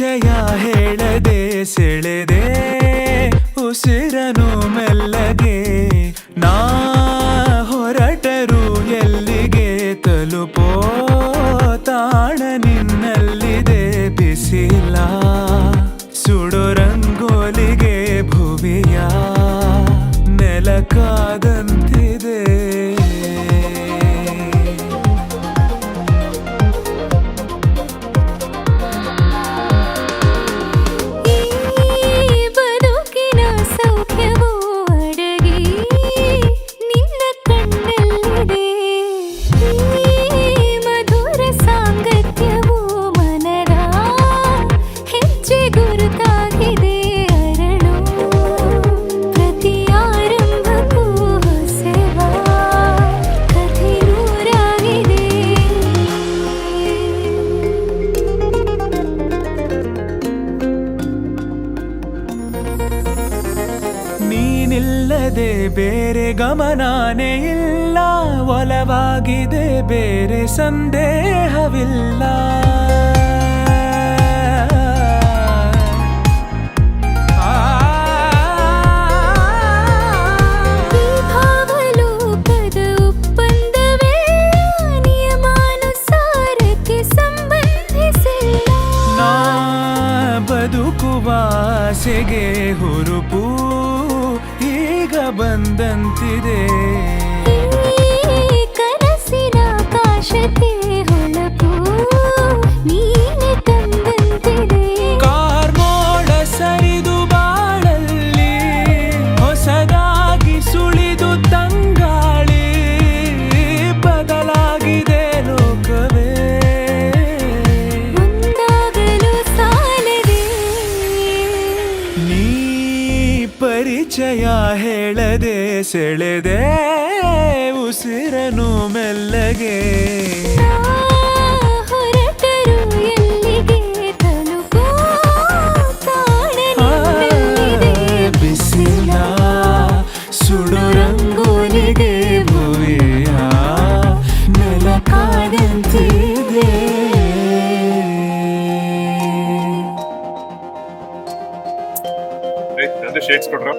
ಪರಿಚಯ ಹೇಳದೆ ಸೆಳೆದೆ ಉಸಿರನು ಮೆಲ್ಲಗೆ ನಾ ಹೊರಟರು ಎಲ್ಲಿಗೆ ತಲುಪೋ ತಾಣ ನಿನ್ನಲ್ಲಿದೆ ಬಿಸಿಲ ಸುಡೋ ರಂಗೋಲಿಗೆ ಭುವಿಯ ನೆಲಕಾದಂತಿದೆ ನೀನಿಲ್ಲದೆ ಬೇರೆ ಗಮನಾನೇ ಇಲ್ಲ ಒಲವಾಗಿದೆ ಬೇರೆ ಸಂದೇಹವಿಲ್ಲ ನಾ ಬದುಕುವ ಆಸೆಗೆ ಹುರುಪು ಈಗ ಬಂದಂತಿದೆ ಕನಸಿನ ಕಾಶತೆ ಹೊಳಪು ನೀನೆ ತಂದಂತಿದೆ ಕಾರ್ಮೋಡ ಸರಿದು ಬಾಳಲ್ಲಿ ಹೊಸದಾಗಿ ಸುಳಿದು ತಂಗಾಳಿ ಬದಲಾಗಿದೆ ಲೋಕವೇ ಒಂದಾಗಲು ಸಾಲದೆ ನೀ ಪರಿಚಯ ಹೇಳದೆ ಸೆಳೆದೆ ಉಸಿರನು ಮೆಲ್ಲಗೆ ಹೊರಟರು ಎಲ್ಲಿಗೆ ತಲುಪೋ ತಾಣ ನಿನ್ನಲ್ಲಿದೆ ಬಿಸಿಲ ಸುಡು ರಂಗೋಲಿಗೆ ಭುವಿಯ ನೆಲಕಾದಂತಿದೆ ನಂದು ಶೇಕ್ಸ್ ಕೊಡ್ರ